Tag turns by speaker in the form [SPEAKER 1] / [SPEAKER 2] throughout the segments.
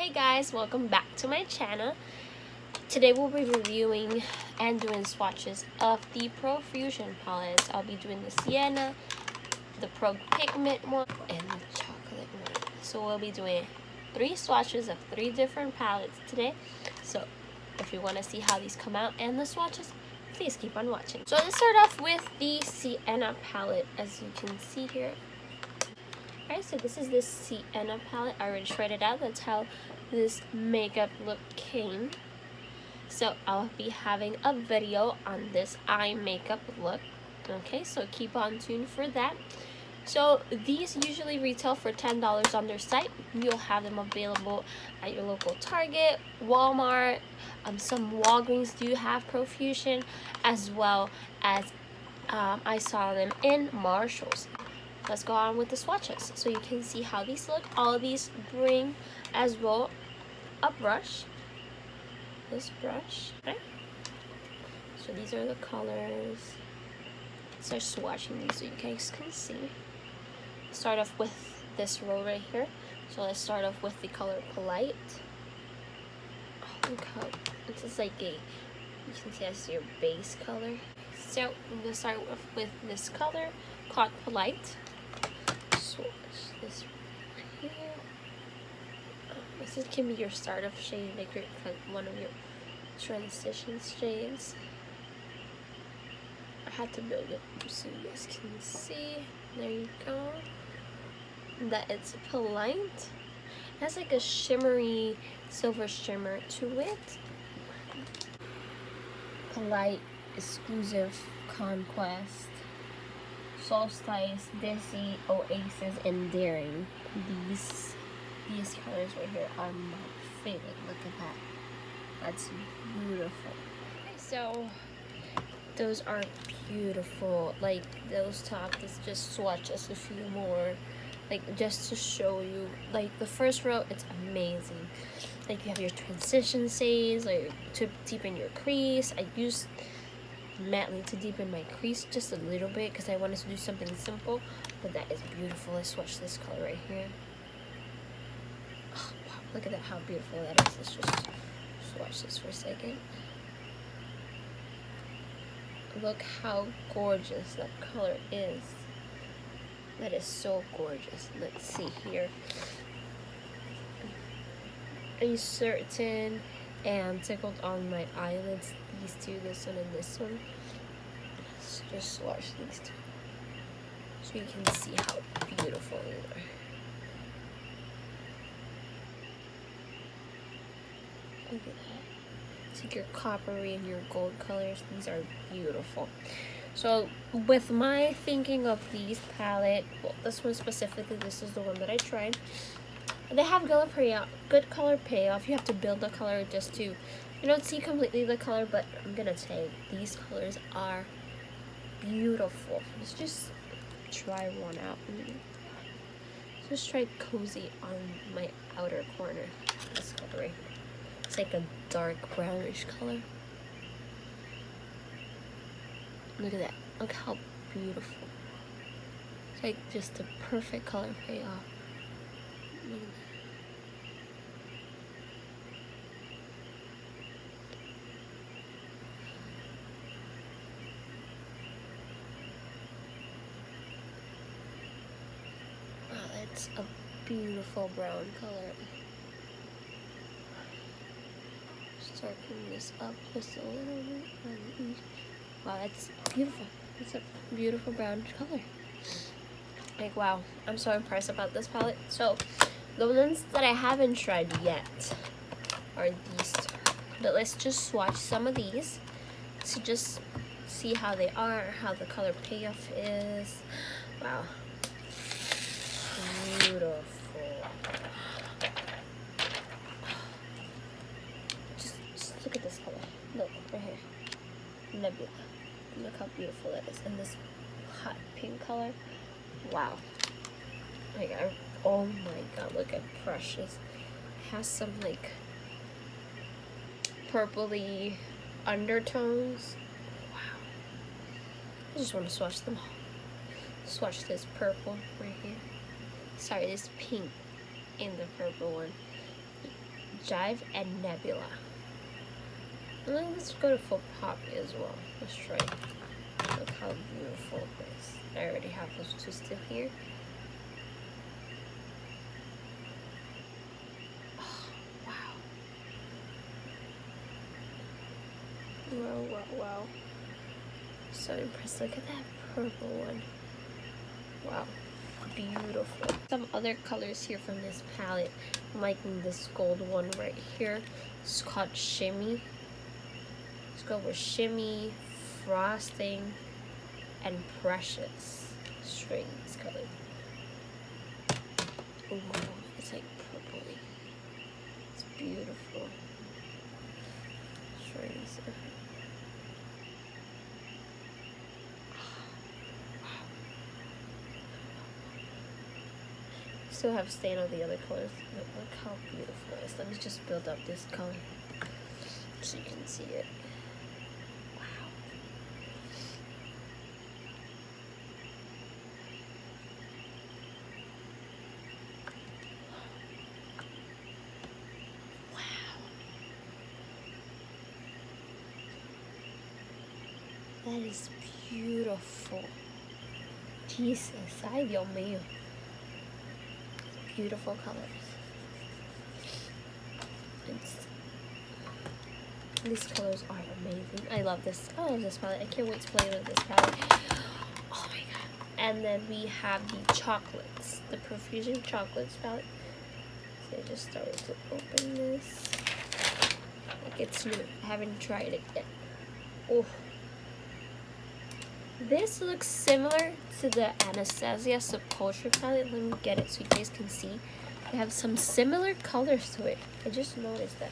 [SPEAKER 1] Hey guys, welcome back to my channel. Today we'll be reviewing and doing swatches of the Profusion palettes. I'll be doing the Sienna, the Pro Pigment one, and the chocolate one. So we'll be doing 3 swatches of 3 different palettes today. So if you want to see how these come out and the swatches, please keep on watching. So let's start off with the Sienna palette, as you can see here. Alright, so this is this Sienna palette. I already tried it out. That's how this makeup look came. So I'll be having a video on this eye makeup look. Okay, so keep on tuned for that. So these usually retail for $10 on their site. You'll have them available at your local Target, Walmart, some Walgreens do have Profusion, as well as I saw them in Marshall's. Let's go on with the swatches so you can see how these look. All of these bring as well a brush. This brush, okay? So these are the colors. Start swatching these so you guys can see. Start off with this row right here. So let's start off with the color Polite. Oh, look how this is like a, you can see that's your base color. So I'm gonna start with this color called Polite. Swatch this right here. This can be your startup shade, like one of your transition shades. I had to build it so you guys can see. There you go. That it's Polite. It has like a shimmery silver shimmer to it. Polite, Exclusive, Conquest, Solstice, Dizzy, Oasis, and Daring. These colors right here are my favorite. Look at that. That's beautiful. So those are beautiful. Like those top, let's just swatch just a few more. Like just to show you. Like the first row, it's amazing. Like you have your transition shades, like to deepen your crease. I used matte to deepen my crease just a little bit because I wanted to do something simple, but that is beautiful. Let's swatch this color right here. Oh, wow, look at that, how beautiful that is. Let's just swatch this for a second. Look how gorgeous that color is. That is so gorgeous. Let's see here. Uncertain and Tickled on my eyelids. These two, this one and this one. Let's just swatch these two so you can see how beautiful they are. Look at that. It's like your coppery and your gold colors. These are beautiful. So with my thinking of these palette, well, this one specifically, this is the one that I tried. They have good color payoff. You have to build the color just to, you don't see completely the color, but I'm gonna say these colors are beautiful. Let's just try one out. Just try Cozy on my outer corner. This color right here. It's like a dark brownish color. Look at that. Look how beautiful. It's like just a perfect color payoff. Look at that. Wow, that's a beautiful brown color. Start putting this up just a little bit on each. Wow, that's beautiful. It's a beautiful brown color. Like, wow, I'm so impressed about this palette. So the ones that I haven't tried yet are these two. But let's just swatch some of these to just see how they are, how the color payoff is. Wow. Beautiful. Just look at this color. Look, right here. Nebula. Look how beautiful that is. And this hot pink color. Wow. Like, oh my god, look at Precious. It has some like purpley undertones. Wow. I just want to swatch them all. Swatch this purple right here. Sorry, this pink in the purple one. Jive, and Nebula. And then let's go to Full Pop as well. Let's try. Look how beautiful it is. I already have those two still here. Oh, wow. Wow, wow, wow. So impressed. Look at that purple one. Wow. Beautiful. Some other colors here from this palette. I'm liking this gold one right here. It's called Shimmy. Let's go with Shimmy, Frosting, and Precious. Straight this color. Ooh, it's like purpley. It's beautiful. Strings. Still have stain on the other colors, but look how beautiful it is. Let me just build up this color so you can see it. Wow. Wow. That is beautiful. Jesus, ay Dios mío. Beautiful colors. These colors are amazing. I love this. I love this palette. I can't wait to play with this palette. Oh my god. And then we have the chocolates. The Profusion chocolates palette. So I just started to open this. Like it's new. I haven't tried it yet. Oh. This looks similar to the Anastasia Subculture palette. Let me get it so you guys can see. They have some similar colors to it. I just noticed that.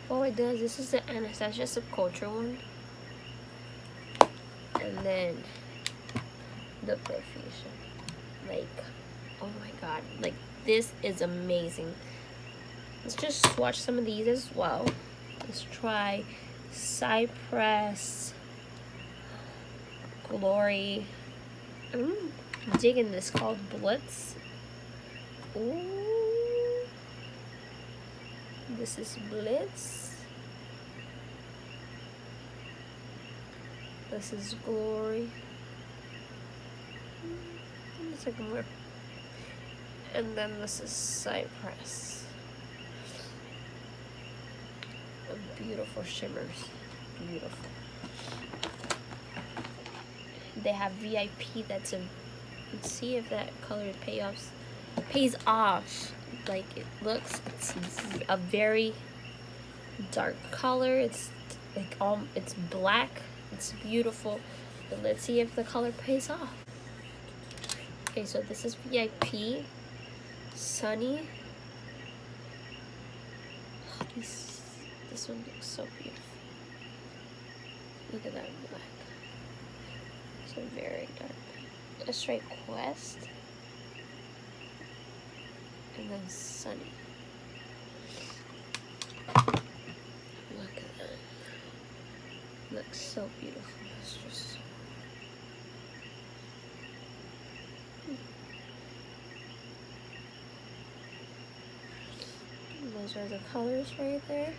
[SPEAKER 1] Oh, it does. This is the Anastasia Subculture one. And then the Profusion. Like, oh my god. Like, this is amazing. Let's just swatch some of these as well. Let's try Cypress, Glory. I'm digging this, called Blitz. Ooh, this is Blitz. This is Glory. Let's take more. And then this is Cypress. Beautiful shimmers. Beautiful. They have VIP. That's a. Let's see if that color pays off. Like it looks. It's a very dark color. It's like it's black. It's beautiful. But let's see if the color pays off. Okay, so this is VIP. Sunny. Oh, this one looks so beautiful. Look at that black. So very dark. Let's try Quest. And then Sunny. Look at that. Looks so beautiful. It's just those are the colors right there.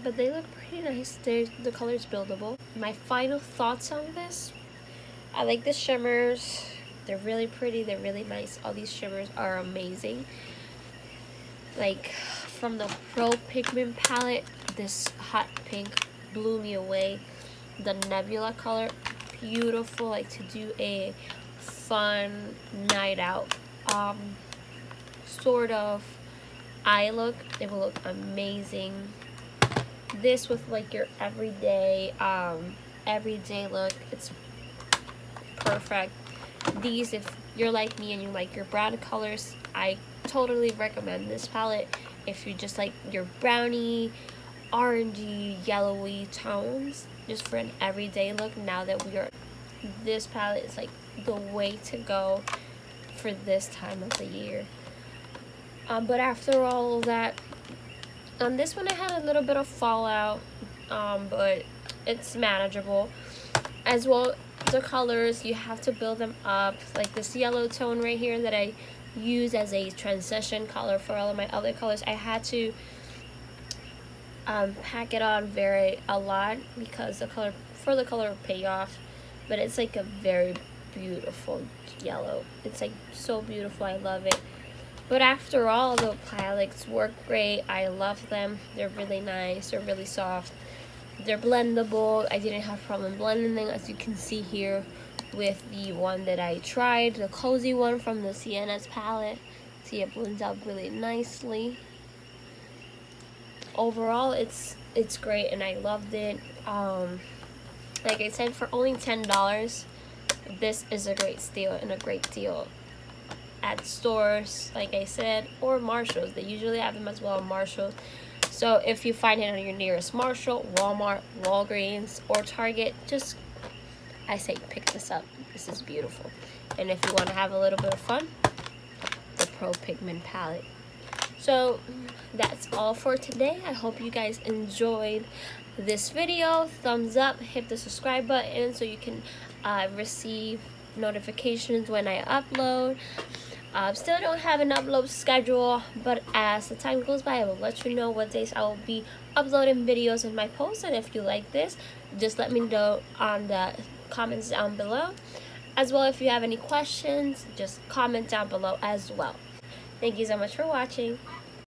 [SPEAKER 1] But they look pretty nice. The color's buildable. My final thoughts on this. I like the shimmers. They're really pretty. They're really nice. All these shimmers are amazing. Like from the Pro Pigment palette, this hot pink blew me away. The Nebula color, beautiful. Like to do a fun night out sort of eye look. It will look amazing. This with like your everyday look, it's perfect. These, if you're like me and you like your brown colors, I totally recommend this palette. If you just like your brownie, orangey, yellowy tones, just for an everyday look. Now that this palette is like the way to go for this time of the year. But after all of that, on this one I had a little bit of fallout, but it's manageable. As well, the colors, you have to build them up. Like this yellow tone right here that I use as a transition color for all of my other colors, I had to pack it on a lot because the color pay off. But it's like a very beautiful yellow. It's like so beautiful. I love it. But after all, the palettes work great. I love them. They're really nice. They're really soft. They're blendable. I didn't have problem blending them, as you can see here with the one that I tried, the cozy one from the Siennas palette. See, it blends out really nicely. Overall, it's great, and I loved it. Like I said, for only $10, this is a great steal and a great deal at stores, like I said, or Marshalls. They usually have them as well at Marshalls. So if you find it on your nearest Marshall, Walmart, Walgreens, or Target, just, I say, pick this up. This is beautiful. And if you want to have a little bit of fun, the Pro Pigment palette. So that's all for today. I hope you guys enjoyed this video. Thumbs up, hit the subscribe button so you can receive notifications when I upload. Still don't have an upload schedule, but as the time goes by, I will let you know what days I will be uploading videos in my posts. And if you like this, just let me know on the comments down below. As well, if you have any questions, just comment down below as well. Thank you so much for watching.